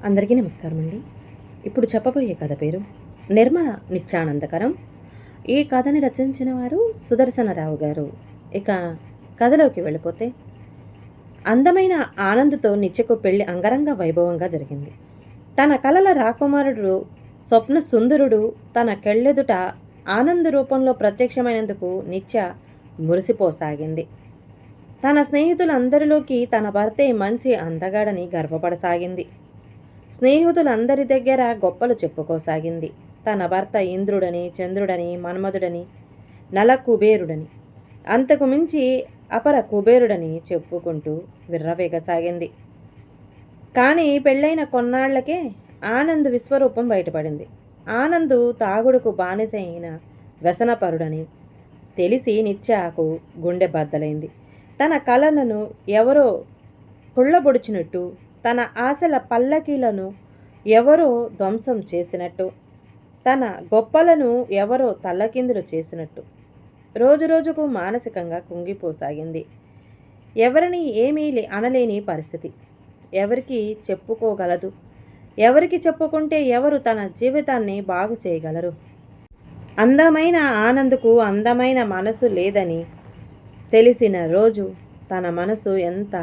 అందరికీ నమస్కారం అండి. ఇప్పుడు చెప్పబోయే కథ పేరు నిర్మల నిత్యానందకరం. ఈ కథని రచించిన వారు సుదర్శనరావు గారు. ఇక కథలోకి వెళ్ళిపోతే, అందమైన ఆనంద్తో నిత్యకు పెళ్లి అంగరంగ వైభవంగా జరిగింది. తన కలల రాకుమారుడు స్వప్న సుందరుడు తన కళ్ళెదుట ఆనంద్ రూపంలో ప్రత్యక్షమైనందుకు నిత్య మురిసిపోసాగింది. తన స్నేహితులందరిలోకి తన భర్తే మంచి అందగాడని గర్వపడసాగింది. స్నేహితులందరి దగ్గర గొప్పలు చెప్పుకోసాగింది. తన భర్త ఇంద్రుడని, చంద్రుడని, మన్మధుడని, నల కుబేరుడని, అంతకు మించి అపర కుబేరుడని చెప్పుకుంటూ విర్రవేగసాగింది. కానీ పెళ్ళైన కొన్నాళ్లకే ఆనంద్ విశ్వరూపం బయటపడింది. ఆనంద్ తాగుడుకు బానిసైన వ్యసనపరుడని తెలిసి నిత్యకు గుండె బద్దలైంది. తన కలలను ఎవరో కుళ్ళబొడిచినట్టు, తన ఆశల పల్లకీలను ఎవరో ధ్వంసం చేసినట్టు, తన గొప్పలను ఎవరో తల్లకిందులు చేసినట్టు రోజురోజుకు మానసికంగా కుంగిపోసాగింది. ఎవరిని ఏమీ అనలేని పరిస్థితి. ఎవరికి చెప్పుకోగలదు? ఎవరికి చెప్పుకుంటే ఎవరు తన జీవితాన్ని బాగు చేయగలరు? అందమైన ఆనంద్కు అందమైన మనసు లేదని తెలిసిన రోజు తన మనసు ఎంత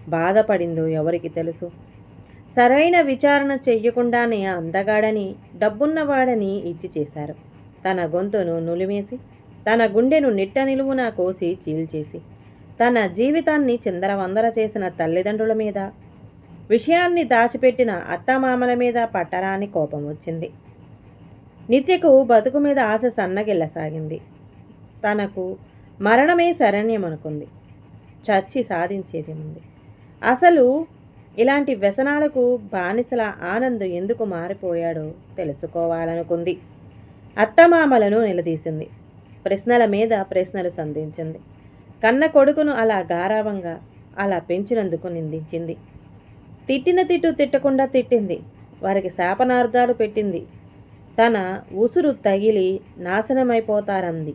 బాధపడిందో ఎవరికి తెలుసు. సరైన విచారణ చెయ్యకుండానే అందగాడని, డబ్బున్నవాడని ఇచ్చి చేశారు. తన గొంతును నులిమేసి, తన గుండెను నిట్ట నిలువున కోసి చీల్చేసి, తన జీవితాన్ని చిందరవందర చేసిన తల్లిదండ్రుల మీద, విషయాన్ని దాచిపెట్టిన అత్తమామల మీద పట్టరాని కోపం వచ్చింది. నిత్యకు బతుకు మీద ఆశ సన్నగిల్లసాగింది. తనకు మరణమే శరణ్యమనుకుంది. చచ్చి సాధించేదేముంది? అసలు ఇలాంటి వ్యసనాలకు బానిసల ఆనంద్ ఎందుకు మారిపోయాడో తెలుసుకోవాలనుకుంది. అత్తమామలను నిలదీసింది. ప్రశ్నల మీద ప్రశ్నలు సంధించింది. కన్న కొడుకును అలా గారావంగా అలా పెంచినందుకు నిందించింది. తిట్టిన తిట్టు తిట్టకుండా తిట్టింది. వారికి శాపనార్థాలు పెట్టింది. తన ఉసురు తగిలి నాశనమైపోతారంది.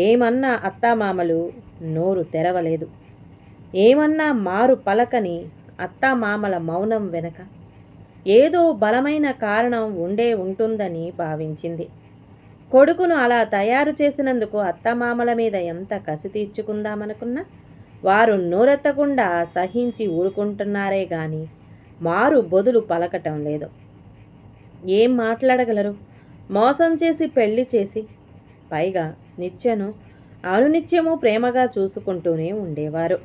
ఏమన్నా అత్తామామలు నోరు తెరవలేదు. ఏమన్నా మారు పలకని అత్తామామల మౌనం వెనక ఏదో బలమైన కారణం ఉంటుందని భావించింది. కొడుకును అలా తయారు చేసినందుకు అత్తమామల మీద ఎంత కసి తీర్చుకుందామనుకున్నా వారు నోరెత్తకుండా సహించి ఊరుకుంటున్నారే గాని మారు బొదులు పలకటం లేదు. ఏం మాట్లాడగలరు? మోసం చేసి పెళ్లి చేసి, పైగా నిత్యను అనునిత్యము ప్రేమగా చూసుకుంటూనే ఉండేవారు.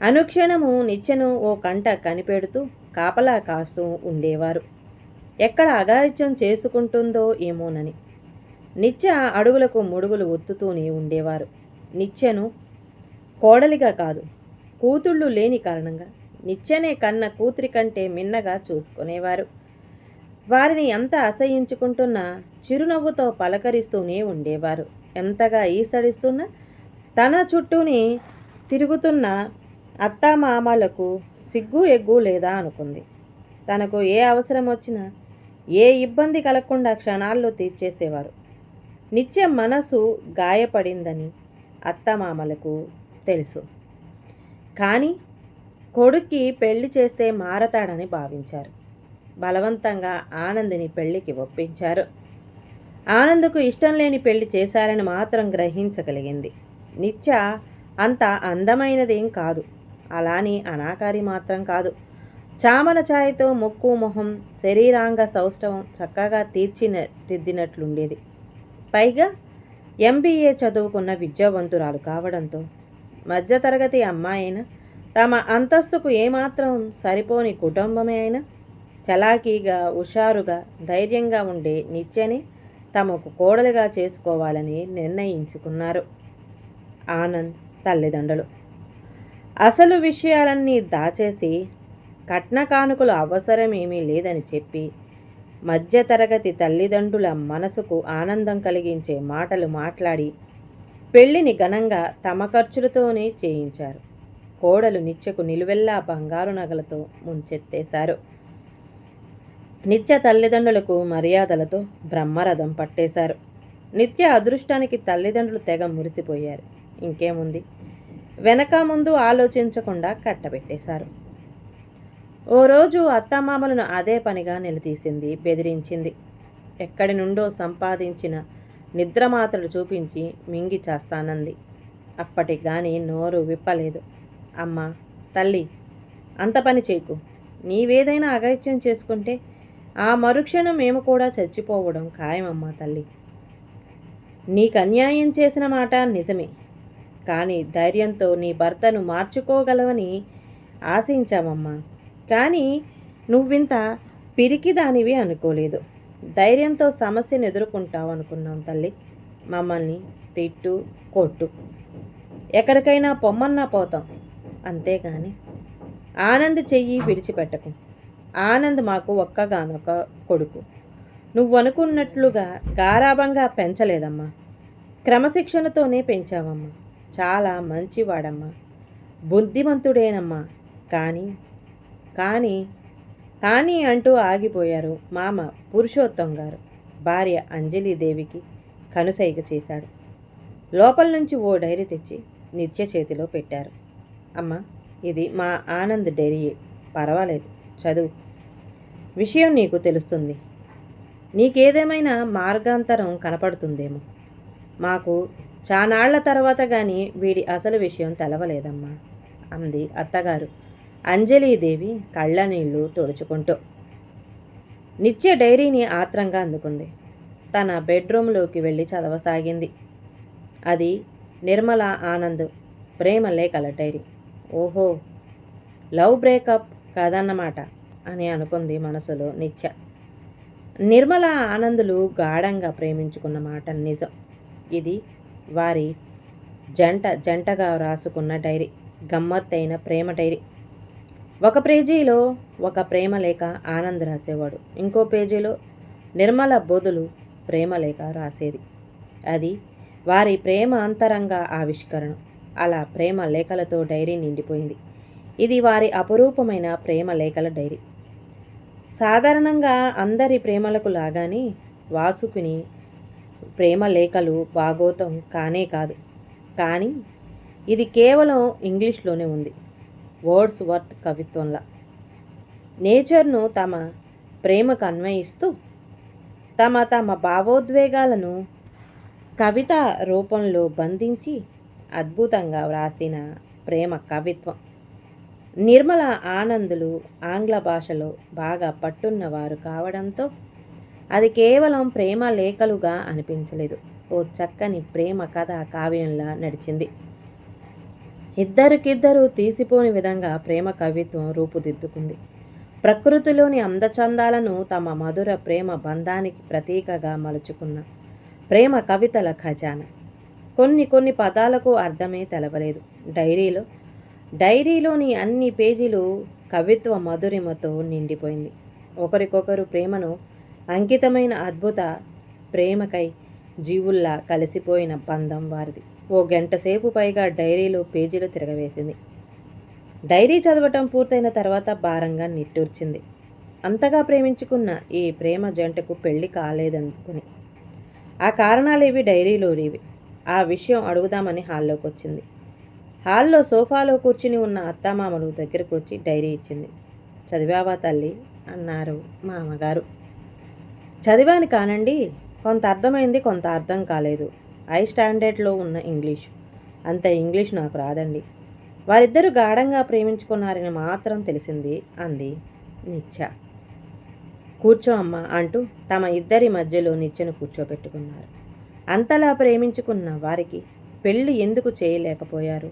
అనుక్షణము నిత్యను ఓ కంట కనిపెడుతూ కాపలా కాస్తూ ఉండేవారు. ఎక్కడ అఘాయిత్యం చేసుకుంటుందో ఏమోనని నిత్య అడుగులకు ముడుగులు ఒత్తుతూనే ఉండేవారు. నిత్యను కోడలిగా కాదు, కూతుళ్ళు లేని కారణంగా నిత్యనే కన్న కూతురి కంటే మిన్నగా చూసుకునేవారు. వారిని ఎంత అసహించుకుంటున్నా చిరునవ్వుతో పలకరిస్తూనే ఉండేవారు. ఎంతగా ఈసడిస్తున్నా తన చుట్టూని తిరుగుతున్న అత్తామామలకు సిగ్గు ఎగ్గు లేదా అనుకుంది. తనకు ఏ అవసరం వచ్చినా ఏ ఇబ్బంది కలగకుండా క్షణాల్లో తీర్చేసేవారు. నిత్య మనసు గాయపడిందని అత్తమామలకు తెలుసు. కానీ కొడుక్కి పెళ్లి చేస్తే మారతాడని భావించారు. బలవంతంగా ఆనందిని పెళ్లికి ఒప్పించారు. ఆనంద్కు ఇష్టం లేని పెళ్లి చేశారని మాత్రం గ్రహించగలిగింది. నిత్య అంత అందమైనదేం కాదు, అలాని అనాకారి మాత్రం కాదు. చామన ఛాయతో ముక్కు మొహం శరీరాంగ సౌష్ఠవం చక్కగా తీర్చిదిద్దినట్లుండేది. పైగా MBA చదువుకున్న విద్యావంతురాలు కావడంతో మధ్యతరగతి అమ్మాయిన తమ అంతస్తుకు ఏమాత్రం సరిపోని కుటుంబమే అయినా చలాకీగా, హుషారుగా, ధైర్యంగా ఉండే నిత్యని తమకు కోడలుగా చేసుకోవాలని నిర్ణయించుకున్నారు ఆనంద్ తల్లిదండ్రులు. అసలు విషయాలన్నీ దాచేసి కట్న కానుకలు అవసరమేమీ లేదని చెప్పి మధ్యతరగతి తల్లిదండ్రుల మనసుకు ఆనందం కలిగించే మాటలు మాట్లాడి పెళ్లిని ఘనంగా తమ ఖర్చులతోనే చేయించారు. కోడలు నిత్యకు నిలువెల్లా బంగారు నగలతో ముంచెత్తేశారు. నిత్య తల్లిదండ్రులకు మర్యాదలతో బ్రహ్మరథం పట్టేశారు. నిత్య అదృష్టానికి తల్లిదండ్రులు తెగ మురిసిపోయారు. ఇంకేముంది, వెనక ముందు ఆలోచించకుండా కట్టబెట్టేశారు. ఓ రోజు అత్తమామలను అదే పనిగా నిలదీసింది, బెదిరించింది. ఎక్కడి నుండో సంపాదించిన నిద్రమాత్రలు చూపించి మింగి చేస్తానంది. అప్పటికి గాని నోరు విప్పలేదు. అమ్మా, తల్లి, అంత పని చేయకు. నీవేదైనా అగత్యం చేసుకుంటే ఆ మరుక్షణం మేము కూడా చచ్చిపోవడం ఖాయమమ్మా తల్లి. నీకు అన్యాయం చేసిన మాట నిజమే. కానీ ధైర్యంతో నీ భర్తను మార్చుకోగలవని ఆశించామమ్మా. కానీ నువ్వింత పిరికిదానివి అనుకోలేదు. ధైర్యంతో సమస్యను ఎదుర్కొంటావు అనుకున్నాం తల్లి. మమ్మల్ని తిట్టు, కొట్టు, ఎక్కడికైనా పొమ్మన్నా పోతాం. అంతేగాని ఆనంద్ చెయ్యి విడిచిపెట్టకు. ఆనంద్ మాకు ఒక్కగానొక్క కొడుకు. నువ్వనుకున్నట్లుగా గారాబంగా పెంచలేదమ్మా. క్రమశిక్షణతోనే పెంచావమ్మా. చాలా మంచివాడమ్మా, బుద్ధిమంతుడేనమ్మా. కానీ కానీ కానీ అంటూ ఆగిపోయారు మామ పురుషోత్తం గారు. భార్య అంజలీదేవికి కనుసైగ చేశాడు. లోపల నుంచి ఓ డైరీ తెచ్చి నిత్య చేతిలో పెట్టారు. అమ్మ, ఇది మా ఆనంద్ డైరీయే. పర్వాలేదు, చదువు. విషయం నీకు తెలుస్తుంది. నీకేదేమైనా మార్గాంతరం కనపడుతుందేమో. మాకు చానాళ్ల తర్వాత కానీ వీడి అసలు విషయం తెలవలేదమ్మా అంది అత్తగారు అంజలీదేవి కళ్ళనీళ్లు తుడుచుకుంటూ. నిత్య డైరీని ఆత్రంగా అందుకుంది. తన బెడ్రూమ్లోకి వెళ్ళి చదవసాగింది. అది నిర్మల ఆనంద్ ప్రేమ లేఖల డైరీ. ఓహో, లవ్ బ్రేకప్ కాదన్నమాట అని అనుకుంది మనసులో నిత్య. నిర్మల ఆనందులు గాఢంగా ప్రేమించుకున్న మాట నిజం. ఇది వారి జంటగా రాసుకున్న డైరీ. గమ్మత్తైన ప్రేమ డైరీ. ఒక పేజీలో ఒక ప్రేమ లేఖ ఆనంద్ రాసేవాడు. ఇంకో పేజీలో నిర్మల బొదులు ప్రేమ లేఖ రాసేది. అది వారి ప్రేమ అంతరంగ ఆవిష్కరణ. అలా ప్రేమ లేఖలతో డైరీ నిండిపోయింది. ఇది వారి అపురూపమైన ప్రేమ లేఖల డైరీ. సాధారణంగా అందరి ప్రేమలకు లాగానే వాసుకుని ప్రేమ లేఖలు భాగోతం కానే కాదు. కానీ ఇది కేవలం ఇంగ్లీష్లోనే ఉంది. వర్డ్స్ వర్త్ కవిత్వంలా నేచర్ను తమ ప్రేమకు అన్వయిస్తూ తమ భావోద్వేగాలను కవిత రూపంలో బంధించి అద్భుతంగా వ్రాసిన ప్రేమ కవిత్వం. నిర్మల ఆనందులు ఆంగ్ల భాషలో బాగా పట్టున్నవారు కావడంతో అది కేవలం ప్రేమ లేఖలుగా అనిపించలేదు. ఓ చక్కని ప్రేమ కథ కావ్యంలా నడిచింది. ఇద్దరికిద్దరు తీసిపోని విధంగా ప్రేమ కవిత్వం రూపుదిద్దుకుంది. ప్రకృతిలోని అందచందాలను తమ మధుర ప్రేమ బంధానికి ప్రతీకగా మలుచుకున్న ప్రేమ కవితల ఖజానా. కొన్ని పదాలకు అర్థమే తెలవలేదు. డైరీలోని అన్ని పేజీలు కవిత్వ మధురిమతో నిండిపోయింది. ఒకరికొకరు ప్రేమను అంకితమైన అద్భుత ప్రేమకై జీవుల్లా కలిసిపోయిన బంధం వారిది. ఓ గంట సేపు పైగా డైరీలో పేజీలు తిరగవేసింది. డైరీ చదవటం పూర్తయిన తర్వాత భారంగా నిట్టూర్చింది. అంతగా ప్రేమించుకున్న ఈ ప్రేమ జంటకు పెళ్లి కాలేదనుకుని ఆ కారణాలేవి డైరీలో లేవి. ఆ విషయం అడుగుదామని హాల్లోకి వచ్చింది. హాల్లో సోఫాలో కూర్చుని ఉన్న అత్తామామలు దగ్గరకు వచ్చి డైరీ ఇచ్చింది. చదివావా తల్లి అన్నారు మామగారు. చదివాను కానండి, కొంత అర్థమైంది, కొంత అర్థం కాలేదు. హై స్టాండర్డ్లో ఉన్న ఇంగ్లీష్. అంత ఇంగ్లీష్ నాకు రాదండి. వారిద్దరూ గాఢంగా ప్రేమించుకున్నారని మాత్రం తెలిసింది అంది నిత్య. కూర్చో అమ్మా అంటూ తమ ఇద్దరి మధ్యలో నిత్యను కూర్చోబెట్టుకున్నారు. అంతలా ప్రేమించుకున్న వారికి పెళ్లి ఎందుకు చేయలేకపోయారు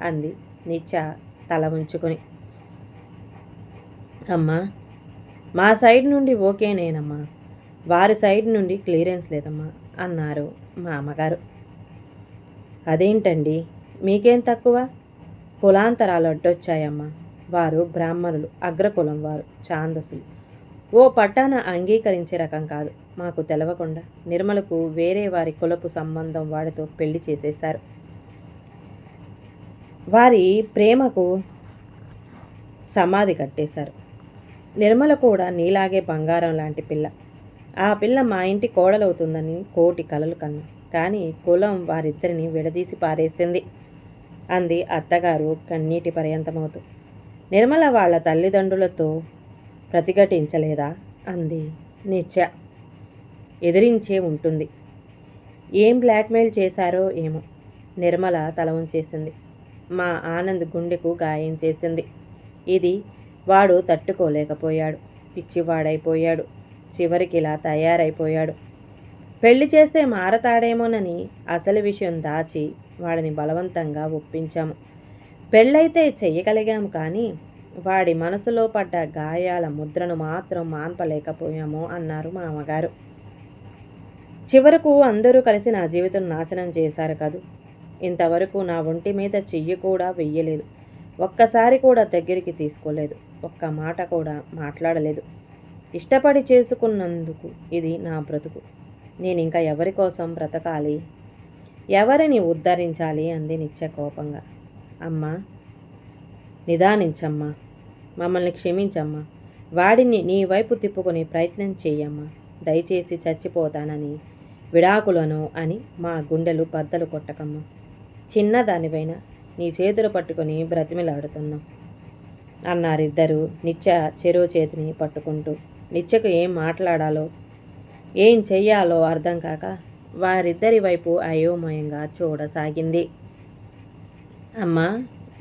అంది నిత్య తల ఉంచుకొని. అమ్మా, మా సైడ్ నుండి ఓకేనేనమ్మా, వారి సైడ్ నుండి క్లియరెన్స్ లేదమ్మా అన్నారు మా అమ్మగారు. అదేంటండి, మీకేం తక్కువ? కులాంతరాలు అడ్డొచ్చాయమ్మా. వారు బ్రాహ్మణులు, అగ్రకులం వారు, ఛాందసులు. ఓ పట్టాన అంగీకరించే రకం కాదు. మాకు తెలవకుండా నిర్మలకు వేరే వారి కులపు సంబంధం వాడితో పెళ్లి చేసేశారు. వారి ప్రేమకు సమాధి కట్టేశారు. నిర్మల కూడా నీలాగే బంగారం లాంటి పిల్ల. ఆ పిల్ల మా ఇంటి కోడలవుతుందని కోటి కలలు కన్నా. కానీ కులం వారిద్దరిని విడదీసి పారేసింది అంది అత్తగారు కన్నీటి పర్యంతమవుతూ. నిర్మల వాళ్ళ తల్లిదండ్రులతో ప్రతిఘటించలేదా అంది నిత్య. ఎదిరించే ఉంటుంది. ఏం బ్లాక్మెయిల్ చేశారో ఏమో. నిర్మల తల ఉంచేసింది. మా ఆనంద్ గుండెకు గాయం చేసింది. ఇది వాడు తట్టుకోలేకపోయాడు. పిచ్చివాడైపోయాడు. చివరికి ఇలా తయారైపోయాడు. పెళ్లి చేస్తే మారతాడేమోనని అసలు విషయం దాచి వాడిని బలవంతంగా ఒప్పించాము. పెళ్ళైతే చెయ్యగలిగాము, కానీ వాడి మనసులో పడ్డ గాయాల ముద్రను మాత్రం మాన్పలేకపోయాము అన్నారు మామగారు. చివరకు అందరూ కలిసి నా జీవితం నాశనం చేశారు కదూ. ఇంతవరకు నా ఒంటి మీద చెయ్యి కూడా వెయ్యలేదు. ఒక్కసారి కూడా దగ్గరికి తీసుకోలేదు. ఒక్క మాట కూడా మాట్లాడలేదు. ఇష్టపడి చేసుకున్నందుకు ఇది నా బ్రతుకు. నేనింకా ఎవరి కోసం బ్రతకాలి? ఎవరిని ఉద్ధరించాలి? అంది నిత్య కోపంగా. అమ్మా, నిదానించమ్మా. మమ్మల్ని క్షమించమ్మా. వాడిని నీ వైపు తిప్పుకునే ప్రయత్నం చెయ్యమ్మా. దయచేసి చచ్చిపోతానని, విడాకులను అని మా గుండెలు బద్దలు కొట్టకమ్మా. చిన్నదానిపైన నీ చేతులు పట్టుకొని బ్రతిమిలాడుతున్నాం అన్నారిద్దరూ నిత్య చెరో చేతిని పట్టుకుంటూ. నిత్యకు ఏం మాట్లాడాలో ఏం చెయ్యాలో అర్థం కాక వారిద్దరి వైపు అయోమయంగా చూడసాగింది. అమ్మా,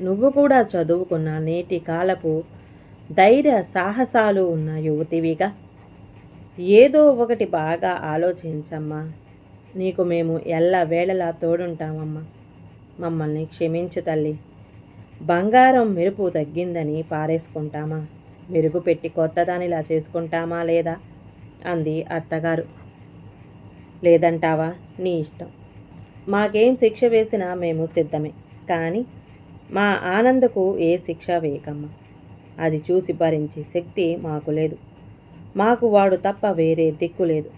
నువ్వు కూడా చదువుకున్న నేటి కాలపు ధైర్య సాహసాలు ఉన్న యువతివిగా ఏదో ఒకటి బాగా ఆలోచించమ్మా. నీకు మేము ఎల్లవేళలా తోడుంటామమ్మా. మమ్మల్ని క్షమించు తల్లి. బంగారం మెరుపు తగ్గిందని పారేసుకుంటామా? మెరుగు పెట్టి కొత్తదానిలా చేసుకుంటామా లేదా? అంది అత్తగారు. లేదంటావా? నీ ఇష్టం. మాకేం శిక్ష వేసినా మేము సిద్ధమే. కానీ మా ఆనందకు ఏ శిక్ష వేయకమ్మా. అది చూసి భరించే శక్తి మాకు లేదు. మాకు వాడు తప్ప వేరే దిక్కు లేదు.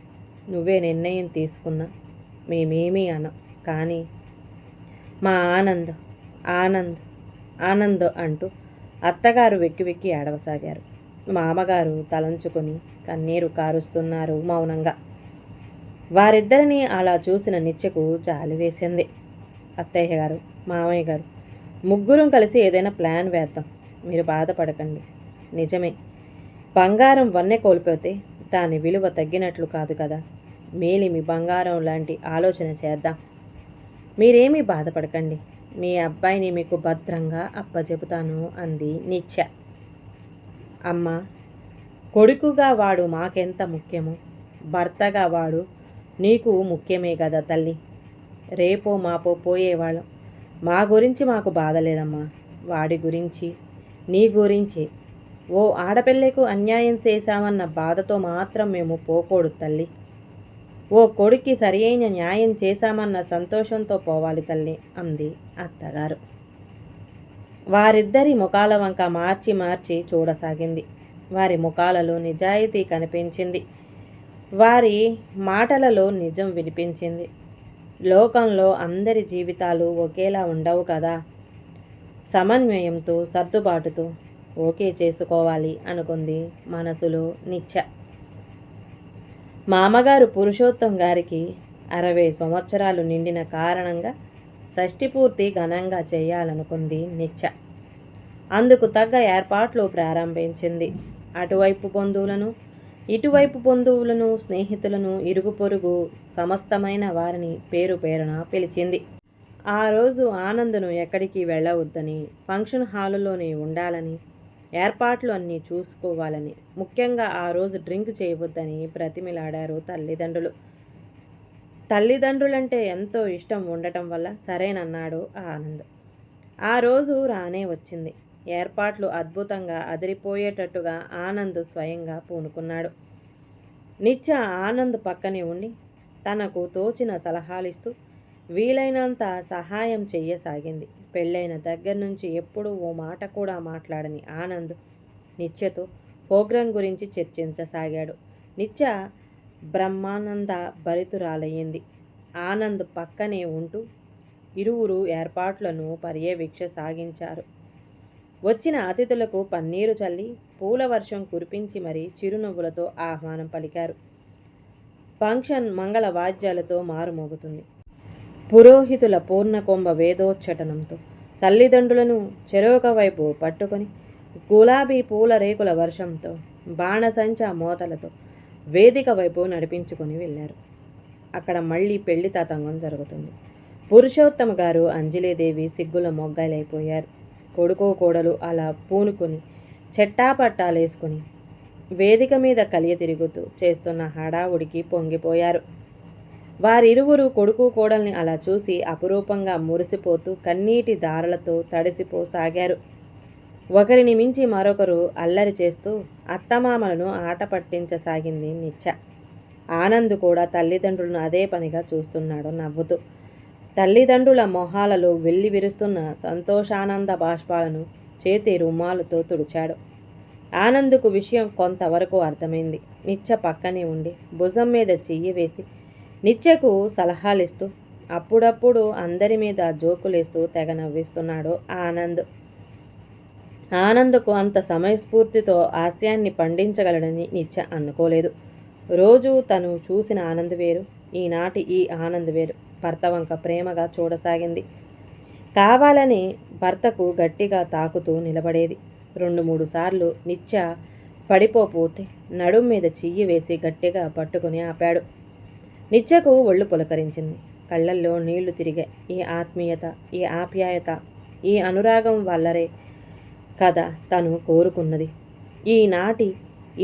నువ్వే నిర్ణయం తీసుకున్నా మేమేమీ అనం. కానీ మా ఆనంద్ ఆనంద్ ఆనంద్ అంటూ అత్తగారు వెక్కి వెక్కి ఏడవసాగారు. మామగారు తలంచుకొని కన్నీరు కారుస్తున్నారు మౌనంగా. వారిద్దరినీ అలా చూసిన నిత్యకు జాలి వేసింది. అత్తయ్య గారు, మామయ్య గారు, ముగ్గురం కలిసి ఏదైనా ప్లాన్ వేద్దాం. మీరు బాధపడకండి. నిజమే, బంగారం వన్నె కోల్పోతే దాని విలువ తగ్గినట్లు కాదు కదా. మేలిమి బంగారం లాంటి ఆలోచన చేద్దాం. మీరేమీ బాధపడకండి. మీ అబ్బాయిని మీకు భద్రంగా అప్పచెబుతాను అంది నిత్య. అమ్మ, కొడుకుగా వాడు మాకెంత ముఖ్యమో భర్తగా వాడు నీకు ముఖ్యమే కదా తల్లి. రేపో మాపో పోయేవాళ్ళం. మా గురించి మాకు బాధ లేదమ్మా. వాడి గురించి, నీ గురించి ఓ ఆడపిల్లకు అన్యాయం చేశామన్న బాధతో మాత్రం మేము పోకూడదు తల్లి. ఓ కొడుక్కి సరియైన న్యాయం చేశామన్న సంతోషంతో పోవాలి తల్లి అంది అత్తగారు. వారిద్దరి ముఖాల వంక మార్చి మార్చి చూడసాగింది. వారి ముఖాలలో నిజాయితీ కనిపించింది. వారి మాటలలో నిజం వినిపించింది. లోకంలో అందరి జీవితాలు ఒకేలా ఉండవు కదా. సమన్వయంతో, సర్దుబాటుతో ఓకే చేసుకోవాలి అనుకుంది మనసులో నిత్య. మామగారు పురుషోత్తం గారికి 60 సంవత్సరాలు నిండిన కారణంగా షష్ఠి పూర్తి ఘనంగా చేయాలనుకుంది నిత్య. అందుకు తగ్గ ఏర్పాట్లు ప్రారంభించింది. అటువైపు బంధువులను, ఇటువైపు బంధువులను, స్నేహితులను, ఇరుగు పొరుగు సమస్తమైన వారిని పేరు పేరున పిలిచింది. ఆ రోజు ఆనంద్ను ఎక్కడికి వెళ్ళవద్దని, ఫంక్షన్ హాలులోనే ఉండాలని, ఏర్పాట్లు అన్నీ చూసుకోవాలని, ముఖ్యంగా ఆ రోజు డ్రింక్ చేయవద్దని బ్రతిమిలాడారు తల్లిదండ్రులు. తల్లిదండ్రులంటే ఎంతో ఇష్టం ఉండటం వల్ల సరేనన్నాడు ఆనంద్. ఆ రోజు రానే వచ్చింది. ఏర్పాట్లు అద్భుతంగా అదిరిపోయేటట్టుగా ఆనంద్ స్వయంగా పూనుకున్నాడు. నిత్య ఆనంద్ పక్కనే ఉండి తనకు తోచిన సలహాలిస్తూ వీలైనంత సహాయం చెయ్యసాగింది. పెళ్ళైన దగ్గర నుంచి ఎప్పుడూ ఓ మాట కూడా మాట్లాడని ఆనంద్ నిత్యతో ప్రోగ్రాం గురించి చర్చించసాగాడు. నిత్య బ్రహ్మానంద భరితురాలయ్యింది. ఆనంద్ పక్కనే ఉంటూ ఇరువురు ఏర్పాట్లను పర్యవేక్ష సాగించారు. వచ్చిన అతిథులకు పన్నీరు చల్లి పూల వర్షం కురిపించి మరీ చిరునవ్వులతో ఆహ్వానం పలికారు. ఫంక్షన్ మంగళ వాద్యాలతో మారుమోగుతుంది. పురోహితుల పూర్ణకుంభ వేదోచ్చటనంతో తల్లిదండ్రులను చెరొక వైపు పట్టుకొని గులాబీ పూల రేకుల వర్షంతో, బాణసంచా మోతలతో వేదిక వైపు నడిపించుకొని వెళ్ళారు. అక్కడ మళ్ళీ పెళ్లి తతంగం జరుగుతుంది. పురుషోత్తమ గారు, అంజలీదేవి సిగ్గుల మొగ్గలైపోయారు. కొడుకో కోడలు అలా పూనుకొని చెట్టాపట్టాలేసుకుని వేదిక మీద కలియ తిరుగుతూ చేస్తున్న హడావుడికి పొంగిపోయారు. వారిరువురు కొడుకు కోడల్ని అలా చూసి అపురూపంగా మురిసిపోతూ కన్నీటి దారలతో తడిసిపోసాగారు. ఒకరిని మించి మరొకరు అల్లరి చేస్తూ అత్తమామలను ఆట పట్టించసాగింది నిత్య. ఆనంద్ కూడా తల్లిదండ్రులను అదే పనిగా చూస్తున్నాడు నవ్వుతూ. తల్లిదండ్రుల మొహాలలో వెల్లి విరుస్తున్న సంతోషానంద బాష్పాలను చేతి రుమాలుతో తుడిచాడు. ఆనంద్కు విషయం కొంతవరకు అర్థమైంది. నిత్య పక్కనే ఉండి భుజం మీద చెయ్యి వేసి నిత్యకు సలహాలిస్తూ అప్పుడప్పుడు అందరి మీద జోకులేస్తూ తెగ నవ్విస్తున్నాడు ఆనంద్. ఆనంద్కు అంత సమయస్ఫూర్తితో హాస్యాన్ని పండించగలడని నిత్య అనుకోలేదు. రోజు తను చూసిన ఆనంద్ వేరు, ఈనాటి ఈ ఆనంద్ వేరు. భర్త వంక ప్రేమగా చూడసాగింది. కావాలని భర్తకు గట్టిగా తాకుతూ నిలబడేది. 2-3 సార్లు నిత్య పడిపోతే నడుం మీద చెయ్యి వేసి గట్టిగా పట్టుకుని ఆపాడు. నిత్యకు ఒళ్ళు పులకరించింది. కళ్ళల్లో నీళ్లు తిరిగాయి. ఈ ఆత్మీయత, ఈ ఆప్యాయత, ఈ అనురాగం వల్లరే కదా తను కోరుకున్నది. ఈనాటి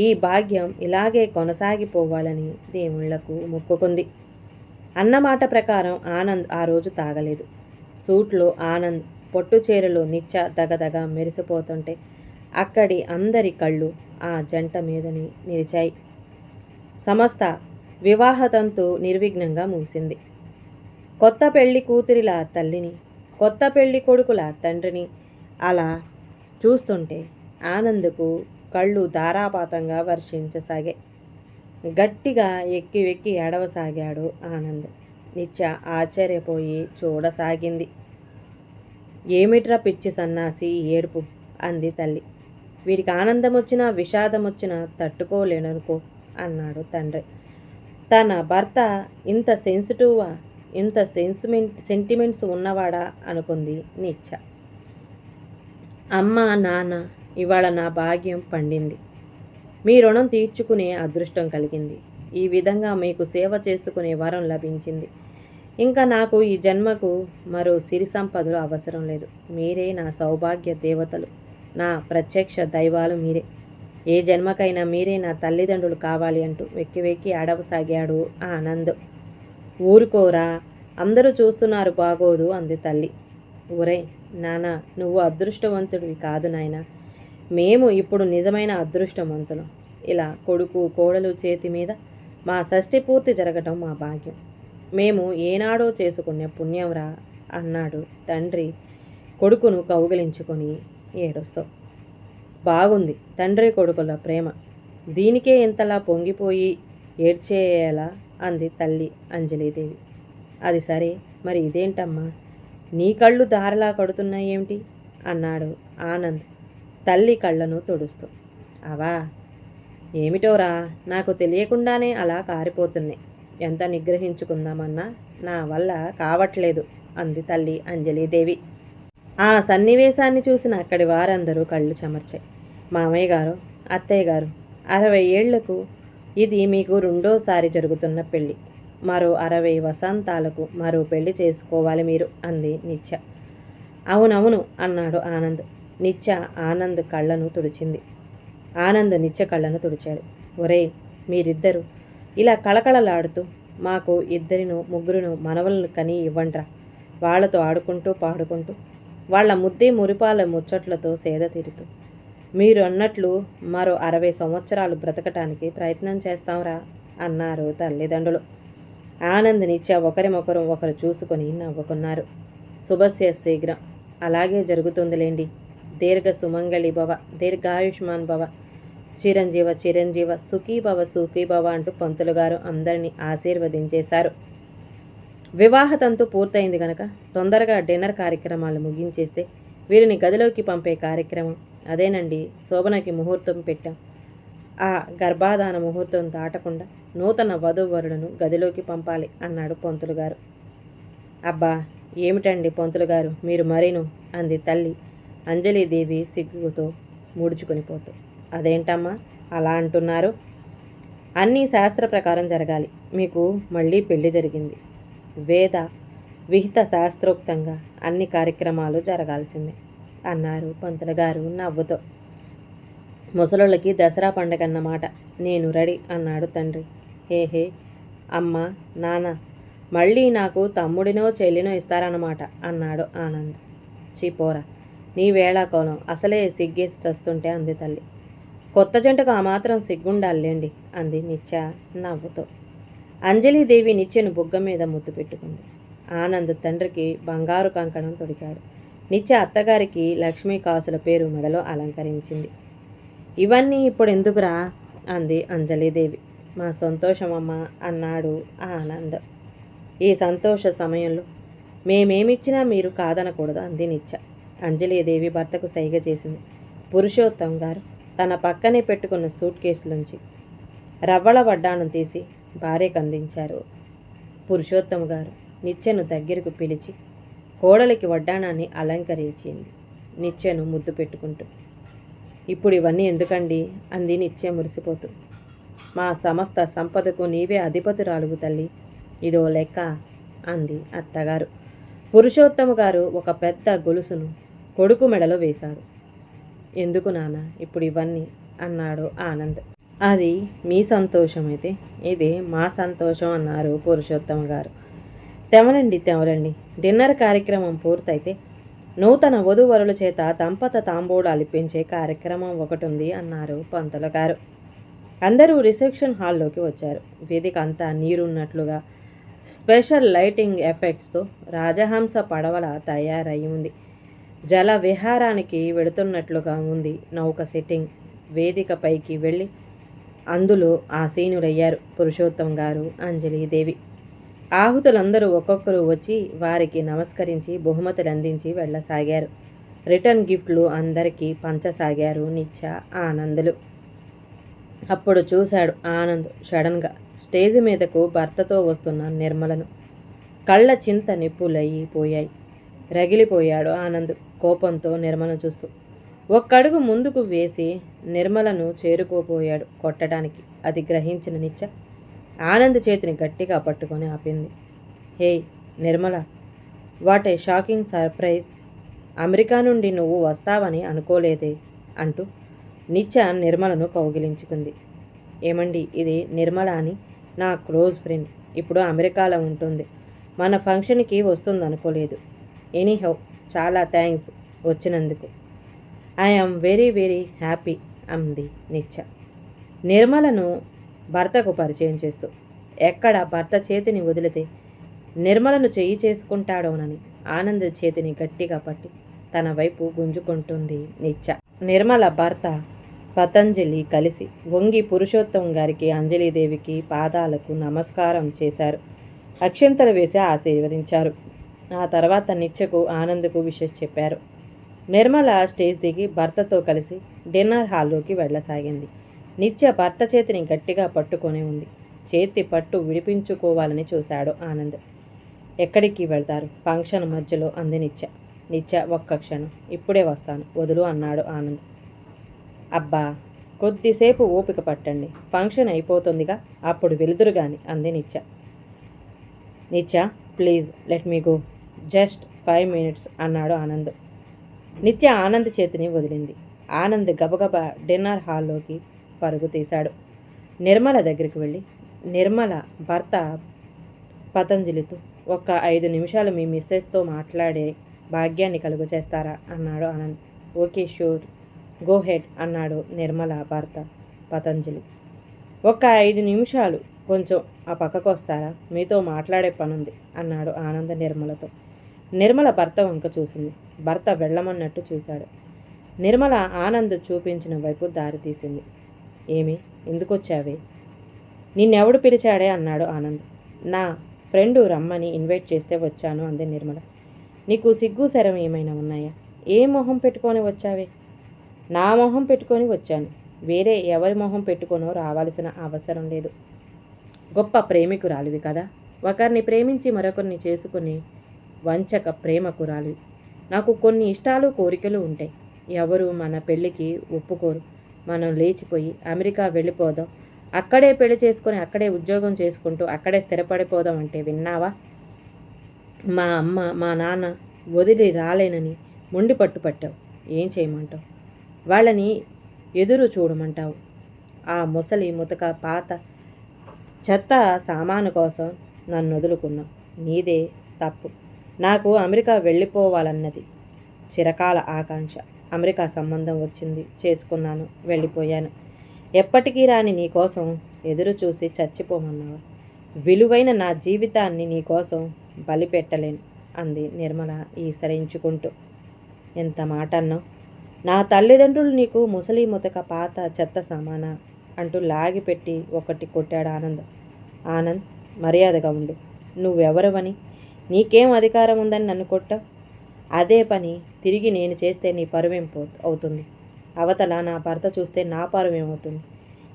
ఈ భాగ్యం ఇలాగే కొనసాగిపోవాలని దేవుళ్లకు మొక్కుకుంది. అన్నమాట ప్రకారం ఆనంద్ ఆ రోజు తాగలేదు. సూట్లో ఆనంద్, పొట్టు చీరలో నిత్య దగదగ మెరిసిపోతుంటే అక్కడి అందరి కళ్ళు ఆ జంట మీదని నిలిచాయి. సమస్త వివాహతంతు నిర్విఘ్నంగా ముగిసింది. కొత్త పెళ్లి కూతురిల తల్లిని, కొత్త పెళ్లి కొడుకుల తండ్రిని అలా చూస్తుంటే ఆనంద్కు కళ్ళు ధారాపాతంగా వర్షించసాగాయి. గట్టిగా ఎక్కి వెక్కి ఏడవసాగాడు ఆనంద్. నిత్య ఆశ్చర్యపోయి చూడసాగింది. ఏమిట్రా పిచ్చి సన్నాసి ఏడుపు అంది తల్లి. వీడికి ఆనందం వచ్చినా విషాదం వచ్చినా తట్టుకోలేననుకో అన్నాడు తండ్రి. తన భర్త ఇంత సెన్సిటివ్గా, ఇంత సెంటిమెంట్స్ ఉన్నవాడా అనుకుంది నిత్య. అమ్మ నాన్న, ఇవాళ నా భాగ్యం పండింది. మీ రుణం తీర్చుకునే అదృష్టం కలిగింది. ఈ విధంగా మీకు సేవ చేసుకునే వరం లభించింది. ఇంకా నాకు ఈ జన్మకు మరో సిరి సంపదలు అవసరం లేదు. మీరే నా సౌభాగ్య దేవతలు, నా ప్రత్యక్ష దైవాలు మీరే. ఏ జన్మకైనా మీరే నా తల్లిదండ్రులు కావాలి అంటూ వెక్కి వెక్కి ఆడవసాగాడు ఆనంద్. ఊరుకోరా, అందరూ చూస్తున్నారు బాగోదు అంది తల్లి. ఊరే నాన్న, నువ్వు అదృష్టవంతుడివి కాదు నాయన, మేము ఇప్పుడు నిజమైన అదృష్టవంతులం. ఇలా కొడుకు కోడలు చేతి మీద మా షష్ఠి పూర్తి జరగటం మా భాగ్యం. మేము ఏనాడో చేసుకునే పుణ్యంరా అన్నాడు తండ్రి కొడుకును కౌగిలించుకొని ఏడుస్తూ. బాగుంది తండ్రి కొడుకుల ప్రేమ, దీనికే ఇంతలా పొంగిపోయి ఏడ్చేయాలా అంది తల్లి అంజలీదేవి. అది సరే, మరి ఇదేంటమ్మా, నీ కళ్ళు దారలా కడుతున్నాయేమిటి అన్నాడు ఆనంద్ తల్లి కళ్ళను తుడుస్తూ. అవా ఏమిటోరా, నాకు తెలియకుండానే అలా కారిపోతున్నాయి. ఎంత నిగ్రహించుకుందామన్నా నా వల్ల కావట్లేదు అంది తల్లి అంజలీదేవి. ఆ సన్నివేశాన్ని చూసిన అక్కడి వారందరూ కళ్ళు చెమర్చాయి. మామయ్య గారు, అత్తయ్య గారు, 60 ఏళ్లకు ఇది మీకు రెండోసారి జరుగుతున్న పెళ్ళి. మరో 60 వసంతాలకు మరో పెళ్లి చేసుకోవాలి మీరు అంది నిత్య. అవునవును అన్నాడు ఆనంద్. నిత్య ఆనంద్ కళ్ళను తుడిచింది. ఆనంద్ నిత్య కళ్ళను తుడిచాడు. ఒరేయ్, మీరిద్దరూ ఇలా కళకళలాడుతూ మాకు 2-3 మనవలను కని ఇవ్వండ్రా. వాళ్లతో ఆడుకుంటూ పాడుకుంటూ వాళ్ళ ముద్దే మురిపాల ముచ్చట్లతో సేద తీరుతూ మీరు అన్నట్లు మరో 60 సంవత్సరాలు బ్రతకటానికి ప్రయత్నం చేస్తాంరా అన్నారు తల్లిదండ్రులు. ఆనంద్ నిత్య ఒకరినొకరు చూసుకొని నవ్వుకున్నారు. శుభస్య శీఘ్రం, అలాగే జరుగుతుందిలేండి. దీర్ఘ సుమంగళి భవ, దీర్ఘాయుష్మాన్ భవ, చిరంజీవ చిరంజీవ, సుఖీభవ సుఖీభవ అంటూ పంతులు గారు అందరినీ ఆశీర్వదించేశారు. వివాహ తంతు పూర్తయింది కనుక తొందరగా డిన్నర్ కార్యక్రమాలు ముగించేస్తే వీరిని గదిలోకి పంపే కార్యక్రమం అదేనండి. శోభనకి ముహూర్తం పెట్టాం. ఆ గర్భాధాన ముహూర్తం దాటకుండా నూతన వధూవరులను గదిలోకి పంపాలి అన్నాడు పంతులు గారు. అబ్బా ఏమిటండి పంతులు గారు, మీరు మరీను అంది తల్లి అంజలీదేవి సిగ్గుతో ముడుచుకొని పోతూ. అదేంటమ్మా అలా అంటున్నారు? అన్నీ శాస్త్ర ప్రకారం జరగాలి. మీకు మళ్ళీ పెళ్లి జరిగింది. వేద విహిత శాస్త్రోక్తంగా అన్ని కార్యక్రమాలు జరగాల్సిందే అన్నారు పంతులు గారు నవ్వుతో. ముసలోళ్ళకి దసరా పండగన్నమాట. నేను రెడీ అన్నాడు తండ్రి. హే అమ్మ నాన్న మళ్ళీ నాకు తమ్ముడినో చెల్లినో ఇస్తారన్నమాట అన్నాడు ఆనంద్. చీపోరా నీ వేళాకోలం అసలే సిగ్గేసి చస్తుంటే అంది తల్లి. కొత్త జంటకు ఆ మాత్రం సిగ్గుండాలేండి అంది నిత్య నవ్వుతో. అంజలీదేవి నిత్యను బుగ్గ మీద ముద్దు పెట్టుకుంది. ఆనంద్ తండ్రికి బంగారు కంకణం తొడిగాడు. నిత్య అత్తగారికి లక్ష్మీ కాసుల పేరు మెడలో అలంకరించింది. ఇవన్నీ ఇప్పుడు ఎందుకురా అంది అంజలీదేవి. మా సంతోషమమ్మా అన్నాడు ఆనంద్. ఈ సంతోష సమయంలో మేమేమిచ్చినా మీరు కాదనకూడదు అంది నిత్య. అంజలీదేవి భర్తకు సైగ చేసింది. పురుషోత్తం గారు తన పక్కనే పెట్టుకున్న సూట్ కేసులోంచి రవ్వల వడ్డాణం తీసి భార్యకు అందించారు. పురుషోత్తం గారు నిత్యను దగ్గరకు పిలిచి కోడలికి వడ్డాణాన్ని అలంకరించింది నిత్యను ముద్దు పెట్టుకుంటూ. ఇప్పుడు ఇవన్నీ ఎందుకండి అంది నిత్య మురిసిపోతూ. మా సమస్త సంపదకు నీవే అధిపతురాలుగు తల్లి, ఇదో లెక్క అంది అత్తగారు. పురుషోత్తము గారు ఒక పెద్ద గొలుసును కొడుకు మెడలో వేశాడు. ఎందుకు నాన్న ఇప్పుడు ఇవన్నీ అన్నాడు ఆనంద్. అది మీ సంతోషమైతే ఇది మా సంతోషం అన్నారు పురుషోత్తమ గారు. తెవలండి. డిన్నర్ కార్యక్రమం పూర్తయితే నూతన వధూవరుల చేత దంపత తాంబూలాలు ఇప్పించే కార్యక్రమం ఒకటి ఉంది అన్నారు పంతులు గారు. అందరూ రిసెప్షన్ హాల్లోకి వచ్చారు. వేదిక అంతా నీరున్నట్లుగా స్పెషల్ లైటింగ్ ఎఫెక్ట్స్తో రాజహంస పడవల తయారయి ఉంది. జల విహారానికి వెడుతున్నట్లుగా ఉంది నౌక సెట్టింగ్. వేదిక పైకి వెళ్ళి అందులో ఆసీనులయ్యారు పురుషోత్తం గారు, అంజలీదేవి. ఆహుతులందరూ ఒక్కొక్కరు వచ్చి వారికి నమస్కరించి బహుమతులు అందించి వెళ్ళసాగారు. రిటర్న్ గిఫ్ట్లు అందరికీ పంచసాగారు నిత్య, ఆనందులు. అప్పుడు చూశాడు ఆనంద్ సడన్గా స్టేజ్ మీదకు భర్తతో వస్తున్న నిర్మలను. కళ్ళ చింత నిప్పులయ్యిపోయాయి. రగిలిపోయాడు ఆనంద్ కోపంతో నిర్మలను చూస్తూ. ఒక్కడుగు ముందుకు వేసి నిర్మలను చేరుకోపోయాడు కొట్టడానికి. అది గ్రహించిన నిత్య ఆనంద్ చేతిని గట్టిగా పట్టుకొని ఆపింది. Hey Nirmala, what a shocking surprise. America నుండి నువ్వు వస్తావని అనుకోలేదే అంటూ నిత్య నిర్మలను కౌగిలించుకుంది. ఏమండి, ఇది నిర్మల అని నా క్లోజ్ ఫ్రెండ్. ఇప్పుడు అమెరికాలో ఉంటుంది. మన ఫంక్షన్కి వస్తుందనుకోలేదు. ఎనీహౌ చాలా థ్యాంక్స్ వచ్చినందుకు. ఐఎమ్ వెరీ వెరీ హ్యాపీ అంది నిత్య నిర్మలను భర్తకు పరిచయం చేస్తూ. ఎక్కడ భర్త చేతిని వదిలితే నిర్మలను చెయ్యి చేసుకుంటాడోనని ఆనంద్ చేతిని గట్టిగా పట్టి తన వైపు గుంజుకుంటుంది నిత్య. నిర్మల భర్త పతంజలి కలిసి వంగి పురుషోత్తం గారికి, అంజలీదేవికి పాదాలకు నమస్కారం చేశారు. అక్షంతలు వేసి ఆశీర్వదించారు. ఆ తర్వాత నిత్యకు ఆనంద్కు విషెస్ చెప్పారు. నిర్మల స్టేజ్ దిగి భర్తతో కలిసి డిన్నర్ హాల్లోకి వెళ్ళసాగింది. నిత్య భర్త చేతిని గట్టిగా పట్టుకొని ఉంది. చేతి పట్టు విడిపించుకోవాలని చూశాడు ఆనంద్. ఎక్కడికి వెళ్తారు? ఫంక్షన్ మధ్యలో అంది నిత్య. నిత్య ఒక్క క్షణం, ఇప్పుడే వస్తాను వదులు అన్నాడు ఆనంద్. అబ్బా కొద్దిసేపు ఓపిక పట్టండి, ఫంక్షన్ అయిపోతుందిగా, అప్పుడు వెలుదురు గాని అంది నిత్య. నిత్య please let me go, just 5 minutes అన్నాడు ఆనంద్. నిత్య ఆనంద్ చేతిని వదిలింది. ఆనంద్ గబగబా డిన్నర్ హాల్లోకి పరుగు తీశాడు. నిర్మల దగ్గరికి వెళ్ళి, నిర్మల భర్త పతంజలితో ఒక్క 5 నిమిషాలు మీ మిస్సెస్తో మాట్లాడే భాగ్యాన్ని కలుగు చేస్తారా అన్నాడు Anand. Okay sure, go head అన్నాడు నిర్మల భర్త పతంజలి. ఒక్క 5 నిమిషాలు కొంచెం ఆ పక్కకు వస్తారా, మీతో మాట్లాడే పనుంది అన్నాడు ఆనంద్ నిర్మలతో. నిర్మల భర్త వంక చూసింది. భర్త వెళ్ళమన్నట్టు చూశాడు. నిర్మల ఆనంద్ చూపించిన వైపు దారి తీసింది. ఏమి, ఎందుకొచ్చావే? నిన్నెవడు పిలిచాడే అన్నాడు ఆనంద్. నా ఫ్రెండు రమ్మని ఇన్వైట్ చేస్తే వచ్చాను అంది నిర్మల. నీకు సిగ్గు శరం ఏమైనా ఉన్నాయా? ఏ మొహం పెట్టుకొని వచ్చావే? నా మొహం పెట్టుకొని వచ్చాను, వేరే ఎవరి మొహం పెట్టుకొనో రావాల్సిన అవసరం లేదు. గొప్ప ప్రేమికురాలివి కదా, ఒకరిని ప్రేమించి మరొకరిని చేసుకుని వంచక ప్రేమకురాలివి. నాకు కొన్ని ఇష్టాలు కోరికలు ఉంటాయి. ఎవరు మన పెళ్ళికి ఒప్పుకోరు. మనం లేచిపోయి అమెరికా వెళ్ళిపోదాం, అక్కడే పెళ్లి చేసుకొని అక్కడే ఉద్యోగం చేసుకుంటూ అక్కడే స్థిరపడిపోదాం అంటే విన్నావా? మా అమ్మ మా నాన్న వదిలి రాలేనని మొండి పట్టుపట్టావు. ఏం చేయమంటావు? వాళ్ళని ఎదురు చూడమంటావు. ఆ ముసలి ముతక పాత చెత్త సామాను కోసం నన్ను వదులుకున్నావు. నీదే తప్పు. నాకు అమెరికా వెళ్ళిపోవాలన్నది చిరకాల ఆకాంక్ష. అమెరికా సంబంధం వచ్చింది, చేసుకున్నాను, వెళ్ళిపోయాను. ఎప్పటికీ రాని నీకోసం ఎదురు చూసి చచ్చిపోమన్నావు. విలువైన నా జీవితాన్ని నీకోసం బలిపెట్టలేను అంది నిర్మల ఈసరించుకుంటూ. ఎంత మాట అన్నావు? నా తల్లిదండ్రులు నీకు ముసలి ముతక పాత చెత్త సామానా అంటూ లాగిపెట్టి ఒకటి కొట్టాడు ఆనంద్. ఆనంద్, మర్యాదగా ఉండు. నువ్వెవరవని, నీకేం అధికారం ఉందని నన్ను కొట్టావు? అదే పని తిరిగి నేను చేస్తే నీ పరువేం అవుతుంది. అవతల నా భర్త చూస్తే నా పరువేమవుతుంది.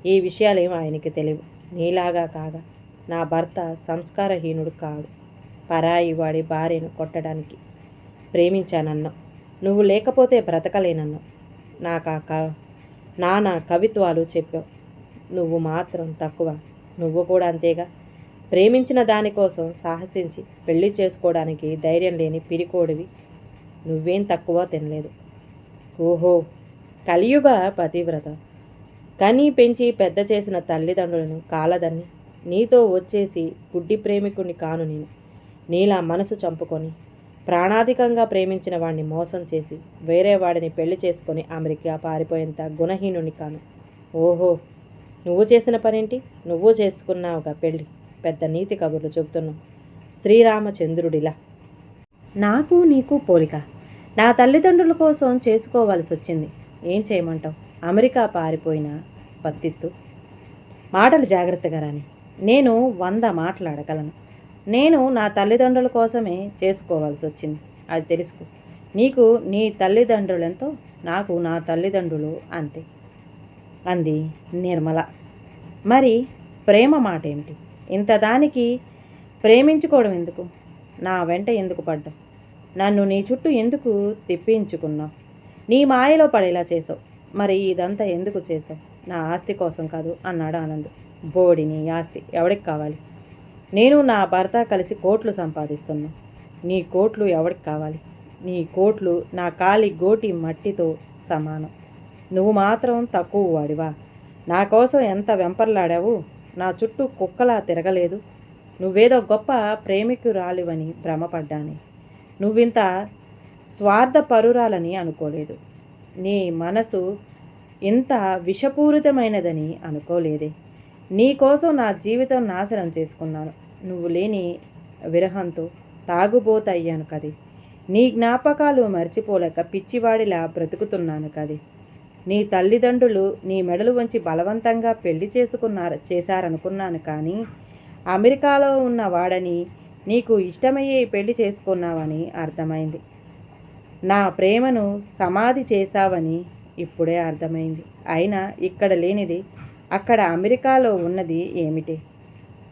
ఈ విషయాలేం ఆయనకి తెలియవు. నీలాగా కాగా నా భర్త సంస్కారహీనుడు కాడు. పరాయి వాడి భార్యను కొట్టడానికి ప్రేమించానన్నావు. నువ్వు లేకపోతే బ్రతకలేనన్నావు. నానా కవిత్వాలు చెప్పావు. నువ్వు మాత్రం తక్కువ. నువ్వు కూడా అంతేగా. ప్రేమించిన దానికోసం సాహసించి పెళ్లి చేసుకోవడానికి ధైర్యం లేని పిరికోడివి. నువ్వేం తక్కువ తినలేదు. ఓహో, కలియుగ పతివ్రత. కని పెంచి పెద్ద చేసిన తల్లిదండ్రులను కాలదన్ని నీతో వచ్చేసి గుడ్డి ప్రేమికుని కాను నేను. నీలా మనసు చంపుకొని ప్రాణాధికంగా ప్రేమించిన వాడిని మోసం చేసి వేరే వాడిని పెళ్లి చేసుకొని అమెరికా పారిపోయేంత గుణహీనుని కాను. ఓహో, నువ్వు చేసిన పనేంటి? నువ్వు చేసుకున్నావుగా పెళ్ళి. పెద్ద నీతి కబుర్లు చెబుతున్నావు శ్రీరామచంద్రుడిలా. నాకు నీకు పోలిక. నా తల్లిదండ్రుల కోసం చేసుకోవాల్సి వచ్చింది. ఏం చేయమంటావు? అమెరికా పారిపోయిన పత్తిత్తు. మాటలు జాగ్రత్తగా రాని. నేను 100 మాట్లాడగలను. నేను నా తల్లిదండ్రుల కోసమే చేసుకోవాల్సి వచ్చింది, అది తెలుసుకో. నీకు నీ తల్లిదండ్రులెంతో నాకు నా తల్లిదండ్రులు అంతే అంది నిర్మల. మరి ప్రేమ మాట ఏమిటి? ఇంత దానికి ప్రేమించుకోవడం ఎందుకు? నా వెంట ఎందుకు పడ్డావు? నన్ను నీ చుట్టూ ఎందుకు తిప్పించుకున్నావు? నీ మాయలో పడేలా చేసావు. మరి ఇదంతా ఎందుకు చేసావు? నా ఆస్తి కోసం కాదు అన్నాడు ఆనంద్. బోడి నీ ఆస్తి ఎవడికి కావాలి? నేను నా భర్త కలిసి కోట్లు సంపాదిస్తున్నాం. నీ కోట్లు ఎవడికి కావాలి? నీ కోట్లు నా కాలి గోటి మట్టితో సమానం. నువ్వు మాత్రం తక్కువ వాడివా? నా కోసం ఎంత వెంపర్లాడావు? నా చుట్టూ కుక్కలా తిరగలేదు. నువ్వేదో గొప్ప ప్రేమికురాలివని భ్రమపడ్డానే. నువ్వింత స్వార్థపరురాలని అనుకోలేదు. నీ మనసు ఇంత విషపూరితమైనదని అనుకోలేదే. నీకోసం నా జీవితం నాశనం చేసుకున్నాను. నువ్వు లేని విరహంతో తాగుబోతయ్యాను కది. నీ జ్ఞాపకాలు మర్చిపోలేక పిచ్చివాడిలా బ్రతుకుతున్నాను కది. నీ తల్లిదండ్రులు నీ మెడలు వంచి బలవంతంగా పెళ్లి చేశారనుకున్నాను, కానీ అమెరికాలో ఉన్న వాడని నీకు ఇష్టమయ్యే పెళ్లి చేసుకున్నావని అర్థమైంది. నా ప్రేమను సమాధి చేశావని ఇప్పుడే అర్థమైంది. అయినా ఇక్కడ లేనిది అక్కడ అమెరికాలో ఉన్నది ఏమిటి?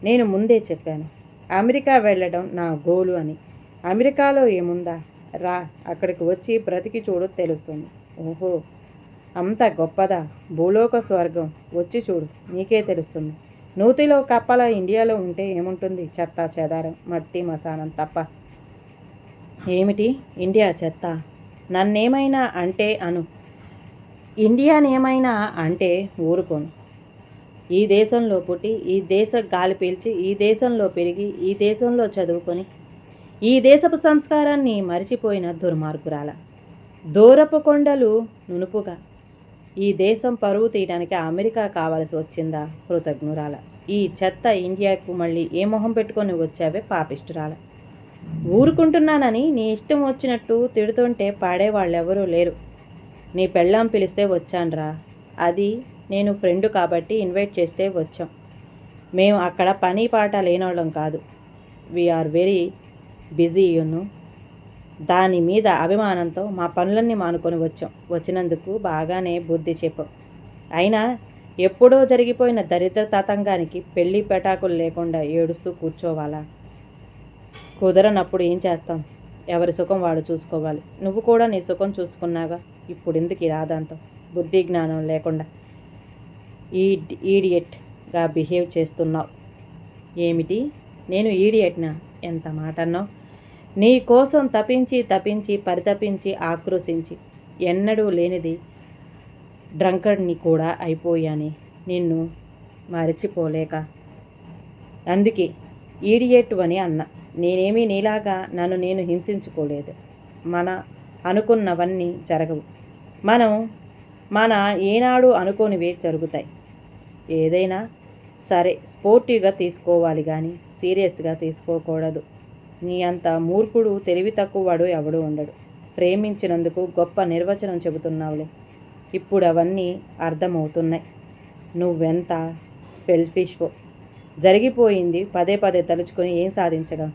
నేను ముందే చెప్పాను, అమెరికా వెళ్ళడం నా గోలు అని. అమెరికాలో ఏముందా? రా, అక్కడికి వచ్చి బ్రతికి చూడు, తెలుస్తుంది. ఓహో, అంత గొప్పదా భూలోక స్వర్గం? వచ్చి చూడు, నీకే తెలుస్తుంది. నూతిలో కప్పల ఇండియాలో ఉంటే ఏముంటుంది? చెత్త చెదారం, మట్టి మసానం తప్ప. ఏమిటి ఇండియా చెత్త? నన్నేమైనా అంటే అను. ఇండియానేమైనా అంటే ఊరుకోను. ఈ దేశంలో పుట్టి, ఈ దేశ గాలి పీల్చి, ఈ దేశంలో పెరిగి, ఈ దేశంలో చదువుకొని, ఈ దేశపు సంస్కారాన్ని మరిచిపోయిన దుర్మార్గురాల. దూరపు కొండలు నునుపుగా ఈ దేశం పరువు తీయడానికి అమెరికా కావాల్సి వచ్చిందా? కృతజ్ఞురాల. ఈ చెత్త ఇండియాకు మళ్ళీ ఏ మొహం పెట్టుకొని వచ్చావే పాపిష్టురాల. ఊరుకుంటున్నానని నీ ఇష్టం వచ్చినట్టు తిడుతుంటే పాడేవాళ్ళెవరూ లేరు. నీ పెళ్ళాం పిలిస్తే వచ్చాన్రా. అది నేను ఫ్రెండ్ కాబట్టి ఇన్వైట్ చేస్తే వచ్చాం. మేము అక్కడ పని పాట లేనోళ్ళం కాదు. We are very busy you know. దాని మీద అభిమానంతో మా పనులన్నీ మానుకొని వచ్చాం. వచ్చినందుకు బాగానే బుద్ధి చెప్పాం. అయినా ఎప్పుడో జరిగిపోయిన దరిద్ర తతంగానికి పెళ్లి పెటాకులు లేకుండా ఏడుస్తూ కూర్చోవాలా? కుదరనప్పుడు ఏం చేస్తాం? ఎవరి సుఖం వాడు చూసుకోవాలి. నువ్వు కూడా నీ సుఖం చూసుకున్నాగా, ఇప్పుడు ఎందుకు ఈ రాదాంతం? బుద్ధి జ్ఞానం లేకుండా ఈడియట్గా బిహేవ్ చేస్తున్నావు. ఏమిటి? నేను ఈడియట్నా? ఎంత మాట అన్నావు? నీ కోసం తపించి పరితపించి ఆక్రోశించి ఎన్నడూ లేనిది డ్రంకర్డ్ని కూడా అయిపోయాని నిన్ను మరచిపోలేక అందుకే ఈడియట్ అని అన్నా. నేనేమీ నీలాగా నన్ను నేను హింసించుకోలేదు. మన అనుకున్నవన్నీ జరగవు. మన ఏనాడు అనుకోనివే జరుగుతాయి. ఏదైనా సరే స్పోర్టివ్గా తీసుకోవాలి కానీ సీరియస్గా తీసుకోకూడదు. నీ అంత మూర్ఖుడు తెలివి తక్కువవాడు ఎవడూ ఉండడు. ప్రేమించినందుకు గొప్ప నిర్వచనం చెబుతున్నావులే. ఇప్పుడు అవన్నీ అర్థమవుతున్నాయి. నువ్వెంత సెల్ఫిష్వో. జరిగిపోయింది పదే పదే తలుచుకొని ఏం సాధించగలం?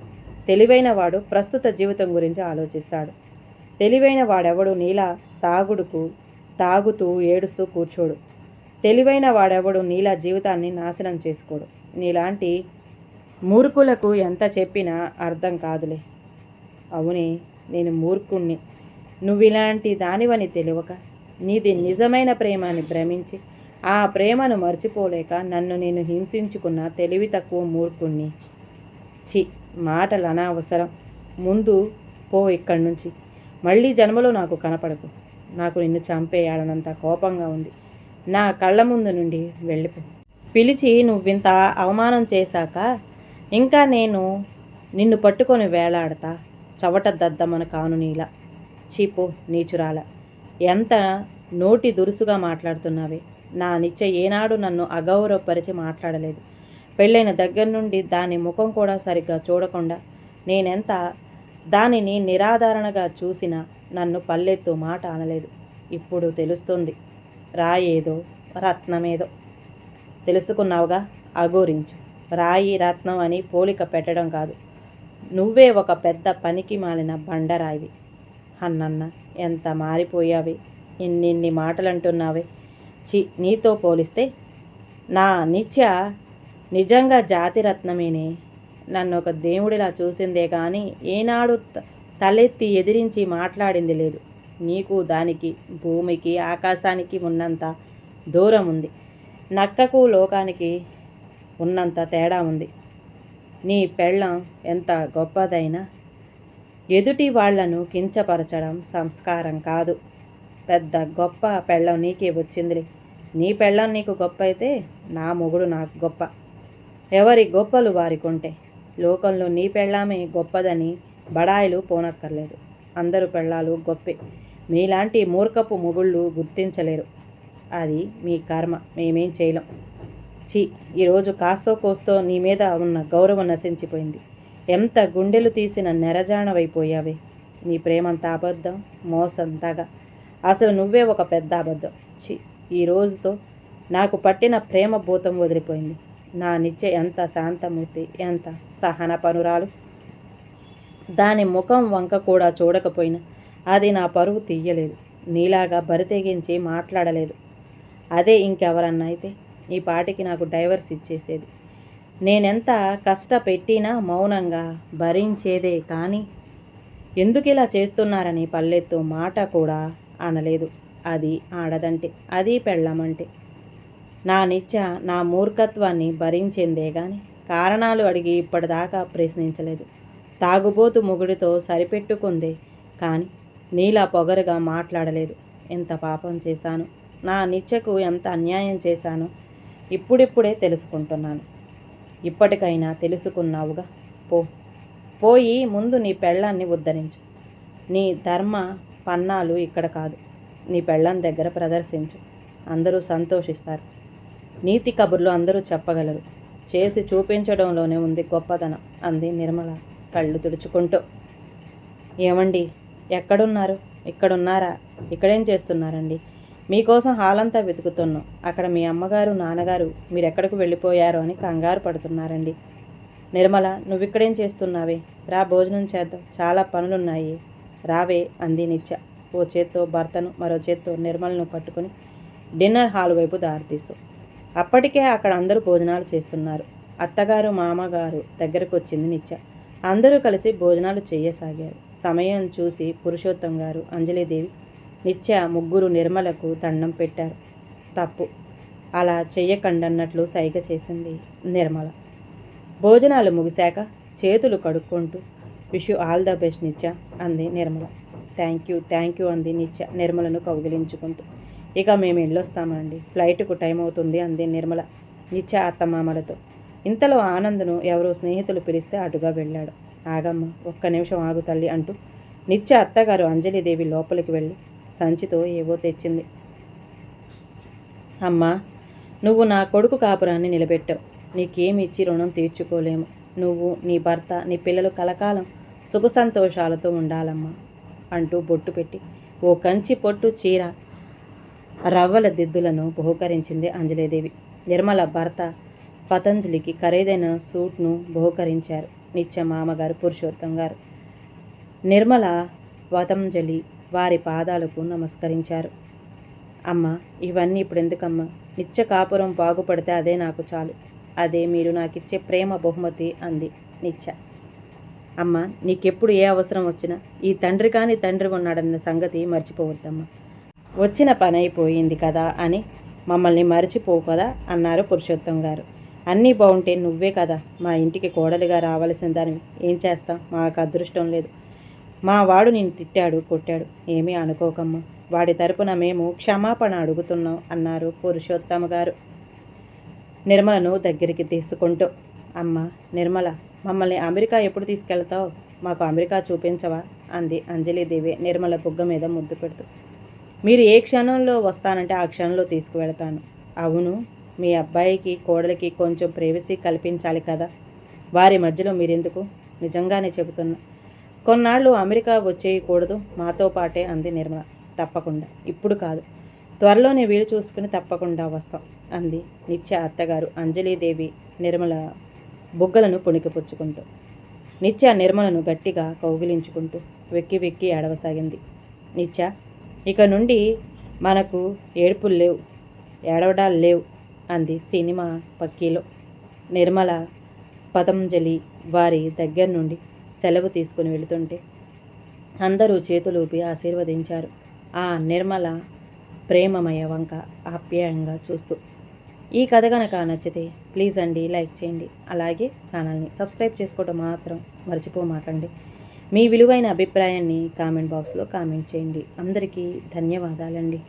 తెలివైన వాడు ప్రస్తుత జీవితం గురించి ఆలోచిస్తాడు. తెలివైన వాడెవడు నీలా తాగుతూ ఏడుస్తూ కూర్చోడు. తెలివైన వాడెవడు నీలా జీవితాన్ని నాశనం చేసుకోడు. నీలాంటి మూర్ఖులకు ఎంత చెప్పినా అర్థం కాదులే. అవునే, నేను మూర్ఖుణ్ణి. నువ్విలాంటి దానివని తెలియక నీది నిజమైన ప్రేమని భ్రమించి ఆ ప్రేమను మర్చిపోలేక నన్ను నేను హింసించుకున్న తెలివి తక్కువ మూర్ఖుణ్ణి. చి, మాటలు అనవసరం. ముందు పో ఇక్కడి నుంచి. మళ్ళీ జన్మలో నాకు కనపడకు. నాకు నిన్ను చంపేయాలనంత కోపంగా ఉంది. నా కళ్ళ ముందు నుండి వెళ్ళిపో. పిలిచి నువ్వింత అవమానం చేశాక ఇంకా నేను నిన్ను పట్టుకొని వేలాడతా. చవట దద్దమన కాను నీలా. చీపో నీచురాల. ఎంత నోటి దురుసుగా మాట్లాడుతున్నావే. నా నిత్య ఏనాడు నన్ను అగౌరవపరిచి మాట్లాడలేదు. పెళ్ళైన దగ్గర నుండి దాని ముఖం కూడా సరిగ్గా చూడకుండా నేనెంత దానిని నిరాధారణగా చూసినా నన్ను పల్లెత్తు మాట అనలేదు. ఇప్పుడు తెలుస్తుంది. రాయేదో రత్నమేదో. తెలుసుకున్నావుగా, అఘోరించు. రాయి రత్నం అని పోలిక పెట్టడం కాదు. నువ్వే ఒక పెద్ద పనికి మాలిన బండరాయివి. అన్నన్న ఎంత మారిపోయావి. ఇన్నిన్ని మాటలంటున్నావే. నీతో పోలిస్తే నా నిత్య నిజంగా జాతిరత్నమేనే. నన్ను ఒక దేవుడిలా చూసిందే కానీ ఏనాడు తలెత్తి ఎదిరించి మాట్లాడింది లేదు. నీకు దానికి భూమికి ఆకాశానికి ఉన్నంత దూరం ఉంది. నక్కకు లోకానికి ఉన్నంత తేడా ఉంది. నీ పెళ్ళం ఎంత గొప్పదైనా ఎదుటి వాళ్లను కించపరచడం సంస్కారం కాదు. పెద్ద గొప్ప పెళ్ళం నీకే వచ్చిందిలే. నీ పెళ్ళం నీకు గొప్ప అయితే నా మొగుడు నాకు గొప్ప. ఎవరి గొప్పలు వారికుంటే లోకంలో నీ పెళ్ళామే గొప్పదని బడాయిలు పోనక్కర్లేదు. అందరూ పెళ్ళాలు గొప్పే. మీలాంటి మూర్ఖపు మొగుళ్ళు గుర్తించలేరు. అది మీ కర్మ. మేమేం చేయలేం. ఈరోజు కాస్తో కోస్తో నీ మీద ఉన్న గౌరవం నశించిపోయింది. ఎంత గుండెలు తీసిన నెరజానవైపోయావే. నీ ప్రేమంత అబద్ధం, మోసం, దగ. అసలు నువ్వే ఒక పెద్ద అబద్ధం. ఈ రోజుతో నాకు పట్టిన ప్రేమ భూతం వదిలిపోయింది. నా నిత్య ఎంత శాంతమూర్తి, ఎంత సహన పనురాలు. దాని ముఖం వంక కూడా చూడకపోయినా అది నా పరువు తీయలేదు. నీలాగా బరితెగించి మాట్లాడలేదు. అదే ఇంకెవరన్నా అయితే ఈ పాటికి నాకు డైవర్స్ ఇచ్చేసేది. నేనెంత కష్టపెట్టినా మౌనంగా భరించేదే కానీ ఎందుకు ఇలా చేస్తున్నారని పల్లెత్తు మాట కూడా అనలేదు. అది ఆడదంటే, అది పెళ్ళమంటే. నా నిత్య నా మూర్ఖత్వాన్ని భరించిందే కానీ కారణాలు అడిగి ఇప్పటిదాకా ప్రశ్నించలేదు. తాగుబోతు మొగుడితో సరిపెట్టుకుందే కానీ నీలా పొగరుగా మాట్లాడలేదు. ఎంత పాపం చేశాను, నా నిత్యకు ఎంత అన్యాయం చేశానో ఇప్పుడిప్పుడే తెలుసుకుంటున్నాను. ఇప్పటికైనా తెలుసుకున్నావుగా, పోయి ముందు నీ పెళ్ళాన్ని ఉద్ధరించు. నీ ధర్మ పన్నాలు ఇక్కడ కాదు, నీ పెళ్ళాం దగ్గర ప్రదర్శించు. అందరూ సంతోషిస్తారు. నీతి కబుర్లు అందరూ చెప్పగలరు. చేసి చూపించడంలోనే ఉంది గొప్పతనం అంది నిర్మల కళ్ళు తుడుచుకుంటూ. ఏమండి, ఎక్కడున్నారు? ఇక్కడున్నారా? ఇక్కడేం చేస్తున్నారండి? మీకోసం హాలంతా వెతుకుతున్నాం. అక్కడ మీ అమ్మగారు నాన్నగారు మీరెక్కడికి వెళ్ళిపోయారో అని కంగారు పడుతున్నారండి. నిర్మల, నువ్విక్కడేం చేస్తున్నావే? రా, భోజనం చేద్దాం, చాలా పనులున్నాయి. రావే అంది నిత్య ఓ చేత్తో భర్తను మరో చేత్తో నిర్మలను పట్టుకుని డిన్నర్ హాల్ వైపు దారితీస్తూ. అప్పటికే అక్కడ అందరూ భోజనాలు చేస్తున్నారు. అత్తగారు మామగారు దగ్గరకు వచ్చింది నిత్య. అందరూ కలిసి భోజనాలు చేయసాగారు. సమయం చూసి పురుషోత్తం గారు, అంజలిదేవి, నిత్య ముగ్గురు నిర్మలకు దండం పెట్టారు. తప్పు, అలా చెయ్యకండన్నట్లు సైగ చేసింది నిర్మల. భోజనాలు ముగిశాక చేతులు కడుక్కుంటూ wish you all the best Nitya అంది నిర్మల. థ్యాంక్ యూ అంది నిత్య నిర్మలను కౌగిలించుకుంటూ. ఇక మేము వెళ్ళొస్తామండి, ఫ్లైట్కు టైం అవుతుంది అంది నిర్మల నిత్య అత్తమామలతో. ఇంతలో ఆనంద్ను ఎవరో స్నేహితులు పిలిస్తే అటుగా వెళ్ళాడు. ఆగమ్మ, ఒక్క నిమిషం ఆగు తల్లి అంటూ నిత్య అత్తగారు అంజలిదేవి లోపలికి వెళ్ళి సంచితో ఏవో తెచ్చింది. అమ్మా, నువ్వు నా కొడుకు కాపురాన్ని నిలబెట్టావు. నీకేమి ఇచ్చి రుణం తీర్చుకోలేము. నువ్వు, నీ భర్త, నీ పిల్లలు కలకాలం సుఖ సంతోషాలతో ఉండాలమ్మా అంటూ బొట్టు పెట్టి ఓ కంచి పొట్టు చీర, రవ్వల దిద్దులను బహుకరించింది అంజలిదేవి. నిర్మల భర్త పతంజలికి ఖరీదైన సూట్ను బహుకరించారు నిత్య మామగారు పురుషోత్తం గారు. నిర్మల పతంజలి వారి పాదాలకు నమస్కరించారు. అమ్మ, ఇవన్నీ ఇప్పుడు ఎందుకమ్మా? నిత్య కాపురం బాగుపడితే అదే నాకు చాలు. అదే మీరు నాకిచ్చే ప్రేమ బహుమతి అంది నిత్య. అమ్మ, నీకెప్పుడు ఏ అవసరం వచ్చినా ఈ తండ్రి కాని తండ్రి ఉన్నాడన్న సంగతి మర్చిపోవద్దమ్మా. వచ్చిన పని అయిపోయింది కదా అని మమ్మల్ని మర్చిపోవు కదా అన్నారు పురుషోత్తం గారు. అన్నీ బాగుంటే నువ్వే కదా మా ఇంటికి కోడలిగా రావాల్సిన దానివి. ఏం చేస్తాం, మాకు అదృష్టం లేదు. మా వాడు నిన్ను తిట్టాడు, కొట్టాడు, ఏమీ అనుకోకమ్మా. వాడి తరపున మేము క్షమాపణ అడుగుతున్నాం అన్నారు పురుషోత్తమ గారు నిర్మలను దగ్గరికి తీసుకుంటూ. అమ్మ నిర్మల, మమ్మల్ని అమెరికా ఎప్పుడు తీసుకెళ్తావు? మాకు అమెరికా చూపించవా అంది అంజలిదేవి నిర్మల బుగ్గ మీద ముద్దు పెడుతూ. మీరు ఏ క్షణంలో వస్తానంటే ఆ క్షణంలో తీసుకువెళతాను. అవును, మీ అబ్బాయికి కోడలికి కొంచెం ప్రైవసీ కల్పించాలి కదా, వారి మధ్యలో మీరెందుకు? నిజంగానే చెబుతున్నా, కొన్నాళ్ళు అమెరికా వచ్చేయకూడదు మాతో పాటే అంది నిర్మల. తప్పకుండా, ఇప్పుడు కాదు, త్వరలోనే వీలు చూసుకుని తప్పకుండా వస్తాం అంది నిత్య అత్తగారు అంజలిదేవి నిర్మల బుగ్గలను పుణికిపుచ్చుకుంటూ. నిత్య నిర్మలను గట్టిగా కౌగిలించుకుంటూ వెక్కి వెక్కి ఏడవసాగింది. నిత్య, ఇక నుండి మనకు ఏడుపులు లేవు, ఏడవడాలు లేవు అంది సినిమా పక్కీలో. నిర్మల పతంజలి వారి దగ్గర నుండి సెలవు తీసుకుని వెళుతుంటే అందరూ చేతులూపి ఆశీర్వదించారు ఆ నిర్మల ప్రేమమయ వంక ఆప్యాయంగా చూస్తూ. ఈ కథ కనుక నచ్చితే ప్లీజ్ అండి లైక్ చేయండి, అలాగే ఛానల్ని సబ్స్క్రైబ్ చేసుకోవడం మాత్రం మర్చిపోమాకండి. మీ విలువైన అభిప్రాయాన్ని కామెంట్ బాక్స్లో కామెంట్ చేయండి. అందరికీ ధన్యవాదాలండి.